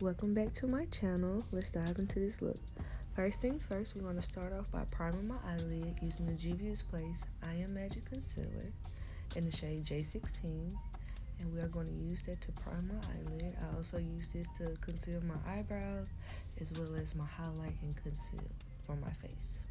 Welcome back to my channel. Let's dive into this look. First things first, we're going to start off by priming my eyelid using the Juvia's Place I Am Magic Concealer in the shade J16, and we are going to use that to prime my eyelid. I also use this to conceal my eyebrows as well as my highlight and conceal for my face.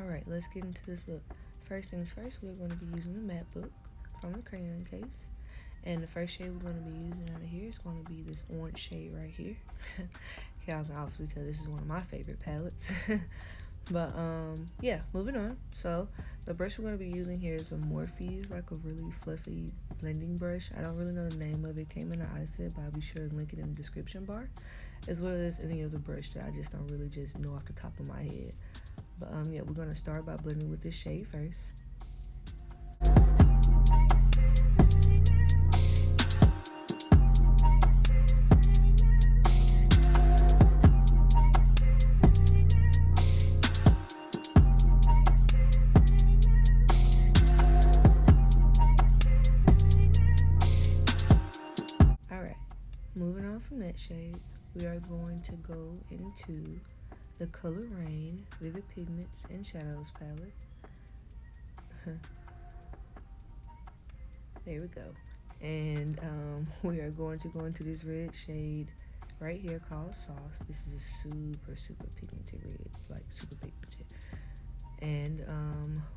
Alright, let's get into this look. First things first, we're going to be using the matte book from the crayon case. And the first shade we're going to be using out of here is going to be this orange shade right here. Y'all can obviously tell this is one of my favorite palettes. But yeah, moving on. So the brush we're going to be using here is a Morphe, like a really fluffy blending brush. I don't really know the name of it. Came in the eye set, but I'll be sure to link it in the description bar, as well as any other brush that I just don't really just know off the top of my head. But yeah, we're gonna start by blending with this shade first. Alright, moving on from that shade, we are going to go into the color Rain Vivid Pigments and Shadows palette. There we go. And we are going to go into this red shade right here called Sauce. This is a super pigmented red, like super pigmented. And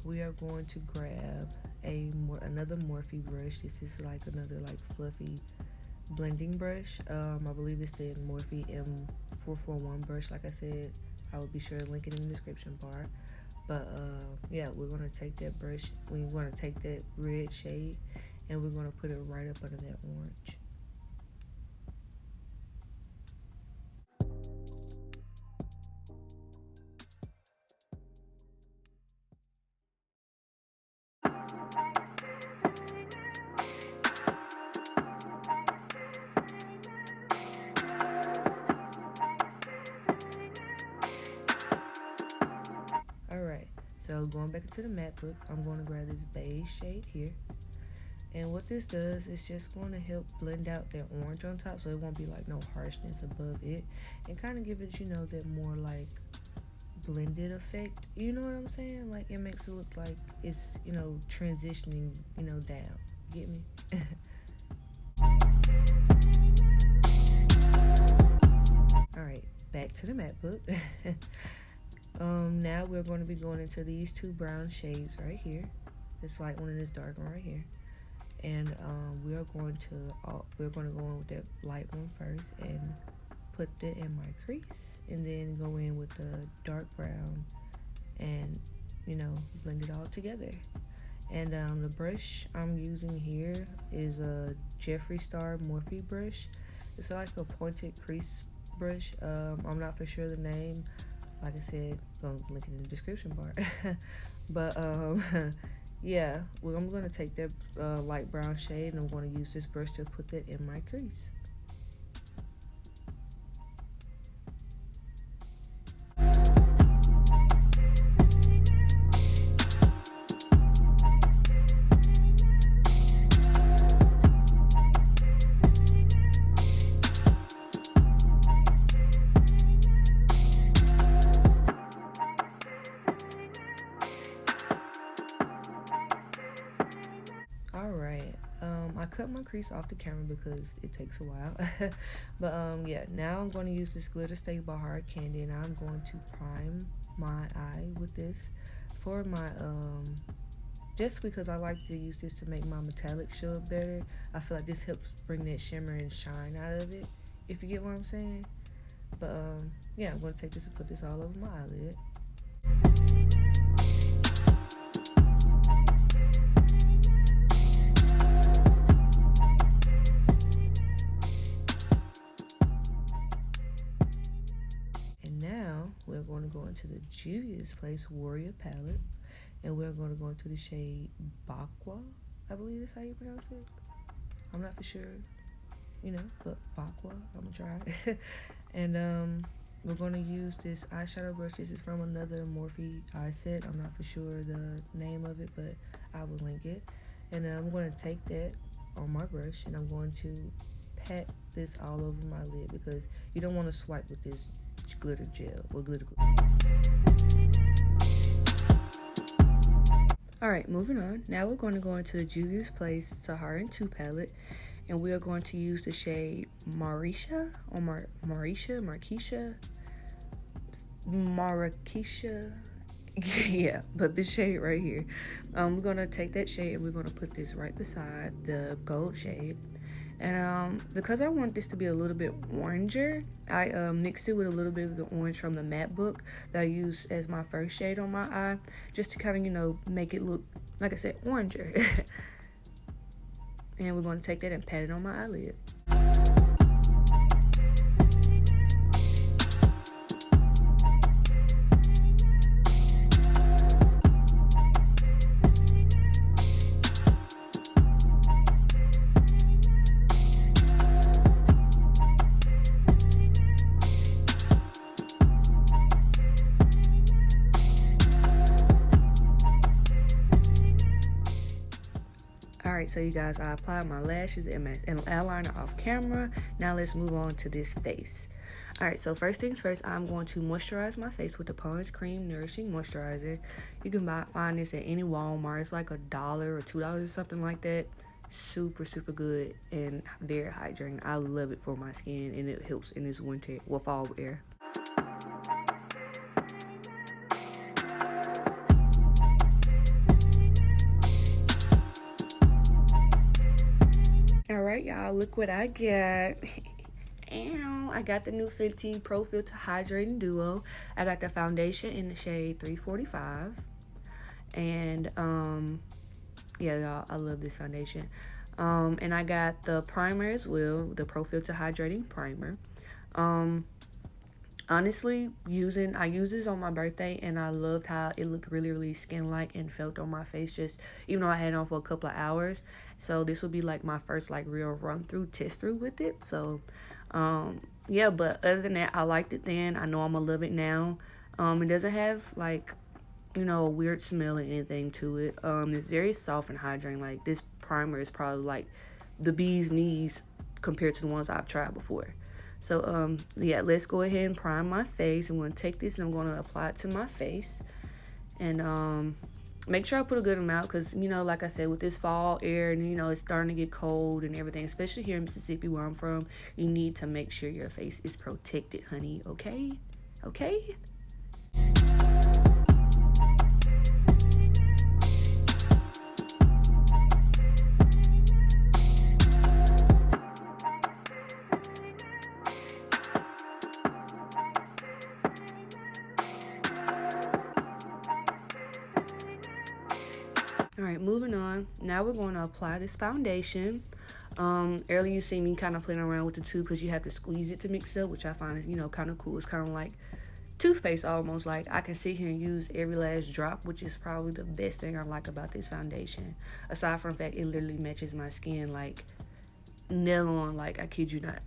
we are going to grab another Morphe brush. This is like another like fluffy blending brush. I believe it's the Morphe M441 brush. Like I said, I will be sure to link it in the description bar. But yeah, we're gonna take that brush. We want to take that red shade and we're gonna put it right up under that orange. Alright, so going back into the matte book, I'm going to grab this beige shade here. And what this does is just going to help blend out that orange on top, so it won't be like no harshness above it. And kind of give it, you know, that more like blended effect. You know what I'm saying? Like it makes it look like it's, you know, transitioning, you know, down. Get me? Alright, back to the matte book. Now we're going to be going into these two brown shades right here. This light one and this dark one right here. And we're going to go in with that light one first and put that in my crease, and then go in with the dark brown and, you know, blend it all together. And the brush I'm using here is a Jeffree Star Morphe brush. It's like a pointed crease brush. I'm not for sure the name. Like I said, I'm gonna link it in the description bar. But yeah, well, I'm gonna take that light brown shade and I'm gonna use this brush to put that in my crease. Alright, I cut my crease off the camera because it takes a while. But yeah, now I'm going to use this Glitter Stay by Hard Candy, and I'm going to prime my eye with this for my just because I like to use this to make my metallic show up better. I feel like this helps bring that shimmer and shine out of it, if you get what I'm saying. But yeah, I'm going to take this and put this all over my eyelid. We're going to go into the Juvia's Place Warrior palette, and we're going to go into the shade Bakwa. I believe that's how you pronounce it. I'm not for sure, you know, but Bakwa. I'm gonna try. And we're going to use this eyeshadow brush. This is from another Morphe eye set. I'm not for sure the name of it, but I will link it. And I'm going to take that on my brush and I'm going to pat this all over my lid because you don't want to swipe with this glitter gel or glitter glue. Alright, moving on. Now we're going to go into the Juvia's Place Saharan 2 palette, and we are going to use the shade Marrakesh or Marrakesh. Yeah, but this shade right here. We're going to take that shade and we're going to put this right beside the gold shade. And because I want this to be a little bit oranger, I mixed it with a little bit of the orange from the matte book that I used as my first shade on my eye, just to kind of, you know, make it look, like I said, oranger. And we're going to take that and pat it on my eyelid. Alright, so you guys, I applied my lashes and eyeliner off camera. Now let's move on to this face. Alright, so first things first, I'm going to moisturize my face with the Pomade Creme Nourishing Moisturizer. You can find this at any Walmart. It's like $1 or $2 or something like that. Super good and very hydrating. I love it for my skin and it helps in this winter or fall wear. Alright, y'all, look what I got. I got the new Fenty Pro Filter Hydrating Duo. I got the foundation in the shade 345. And, yeah, y'all, I love this foundation. And I got the primer as well, the Pro Filter Hydrating Primer. Honestly, I used this on my birthday and I loved how it looked really skin-like and felt on my face, just even though I had it on for a couple of hours. So this will be like my first like real test through with it. So yeah, but other than that, I liked it then. I know I'm gonna love it now. It doesn't have like, you know, a weird smell or anything to it. It's very soft and hydrating. Like this primer is probably like the bee's knees compared to the ones I've tried before. So, yeah, let's go ahead and prime my face. I'm going to take this and I'm going to apply it to my face. And make sure I put a good amount because, you know, like I said, with this fall air and, you know, it's starting to get cold and everything, especially here in Mississippi where I'm from, you need to make sure your face is protected, honey, okay? Okay? Alright, moving on. Now we're going to apply this foundation. Earlier you see me kind of playing around with the tube because you have to squeeze it to mix it up, which I find is, you know, kind of cool. It's kind of like toothpaste almost. Like I can sit here and use every last drop, which is probably the best thing I like about this foundation. Aside from the fact it literally matches my skin like nail on, like I kid you not.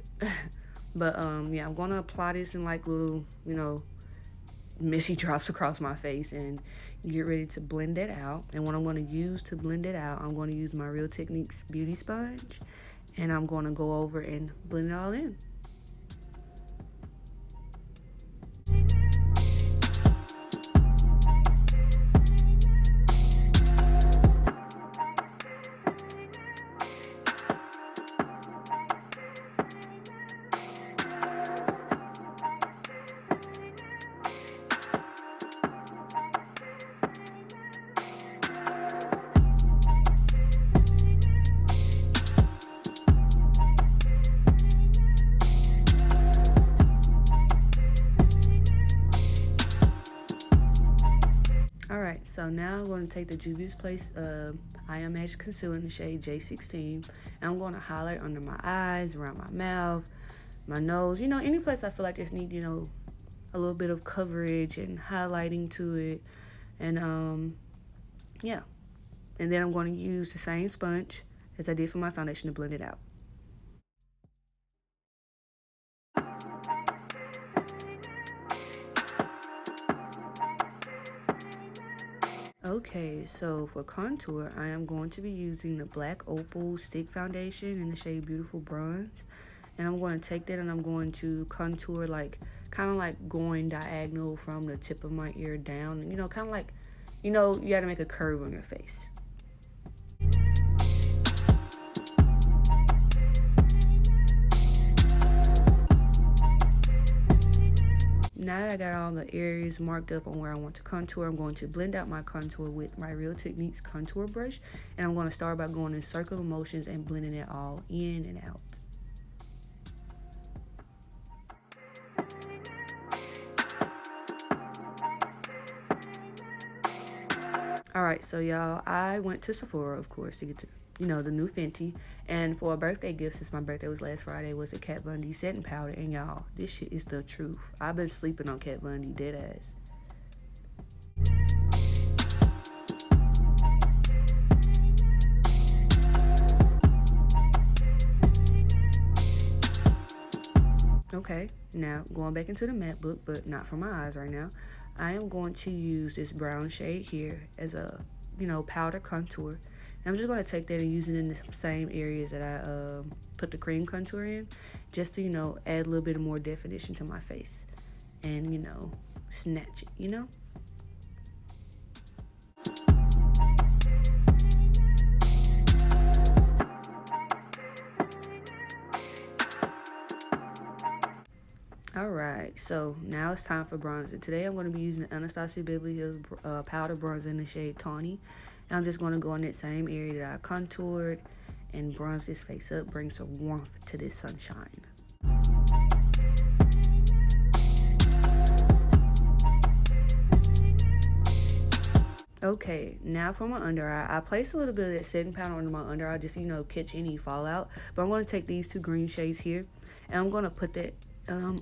But yeah, I'm going to apply this in like little, you know, messy drops across my face and get ready to blend that out. And what I'm going to use to blend it out, I'm going to use my Real Techniques beauty sponge and I'm going to go over and blend it all in. Alright, so now I'm going to take the Juvia's Place Eye Magic Concealer in the shade J16. And I'm going to highlight under my eyes, around my mouth, my nose. You know, any place I feel like just need, you know, a little bit of coverage and highlighting to it. And, yeah. And then I'm going to use the same sponge as I did for my foundation to blend it out. Okay, so for contour, I am going to be using the Black Opal Stick Foundation in the shade Beautiful Bronze. And I'm going to take that and I'm going to contour like, kind of like going diagonal from the tip of my ear down. You know, kind of like, you know, you got to make a curve on your face. Now that I got all the areas marked up on where I want to contour, I'm going to blend out my contour with my Real Techniques contour brush. And I'm going to start by going in circular motions and blending it all in and out. Alright, so y'all, I went to Sephora, of course, to get to, you know, the new Fenty. And for a birthday gift, since my birthday was last Friday, was a Kat Von D setting powder. And y'all, this shit is the truth. I've been sleeping on Kat Von D, dead ass. Okay, now going back into the matte book, but not for my eyes right now. I am going to use this brown shade here as a, you know, powder contour. And I'm just going to take that and use it in the same areas that I put the cream contour in, just to, you know, add a little bit more definition to my face and, you know, snatch it, you know? Alright, so now it's time for bronzer. Today I'm going to be using the Anastasia Beverly Hills powder bronzer in the shade Tawny. And I'm just going to go in that same area that I contoured and bronze this face up, bring some warmth to this sunshine. Okay, now for my under eye, I placed a little bit of that setting powder under my under eye just, you know, catch any fallout. But I'm going to take these two green shades here and I'm going to put that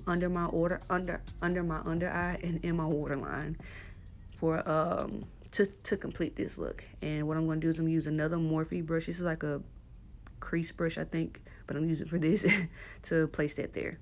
under my under my under eye and in my waterline for to complete this look. And what I'm going to do is I'm going to use another Morphe brush. This is like a crease brush, I think, but I'm using for this to place that there.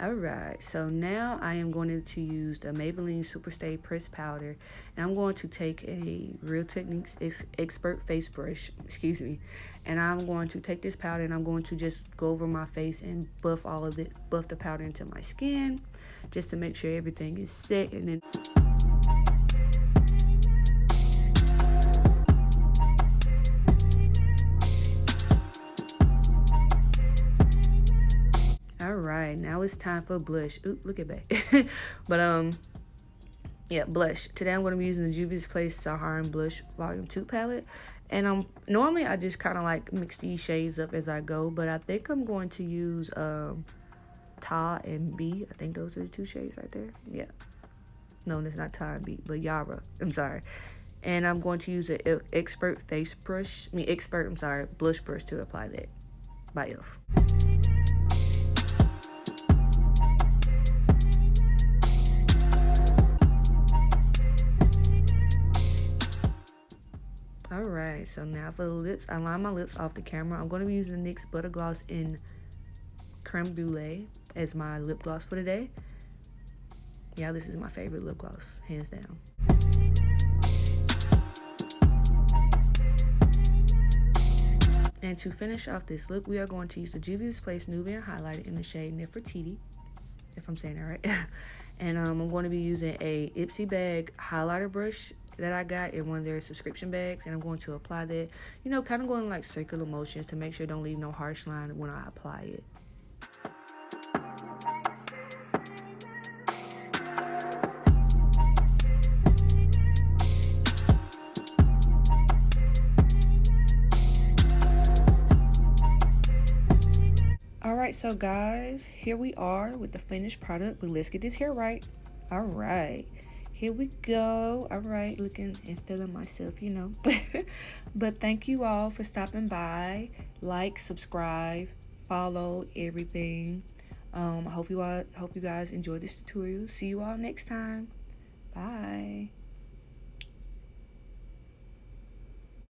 Alright, so now I am going to use the Maybelline Superstay pressed powder, and I'm going to take a Real Techniques expert face brush, excuse me, and I'm going to take this powder and I'm going to just go over my face and buff the powder into my skin, just to make sure everything is set. And then alright, now it's time for blush. Oop, look at that. But yeah, blush. Today I'm going to be using the Juvia's Place Saharan Blush Volume 2 palette. And normally I just kind of like mix these shades up as I go, but I think I'm going to use Ta and B. I think those are the two shades right there. Yeah. No, it's not Ta and B, but Yara. I'm sorry. And I'm going to use an expert blush brush to apply that by e.l.f. Alright, so now for the lips, I line my lips off the camera. I'm going to be using the NYX Butter Gloss in Creme Brulee as my lip gloss for today. Yeah, this is my favorite lip gloss, hands down. And to finish off this look, we are going to use the Juvia's Place Nubian highlighter in the shade Nefertiti, if I'm saying that right. And I'm going to be using a Ipsy bag highlighter brush that I got in one of their subscription bags, and I'm going to apply that, you know, kind of going like circular motions to make sure it don't leave no harsh line when I apply it. Alright, so guys, here we are with the finished product, but let's get this hair right. Alright, here we go. Alright, looking and feeling myself, you know. But thank you all for stopping by. Like, subscribe, follow, everything. I hope you guys enjoyed this tutorial. See you all next time. Bye.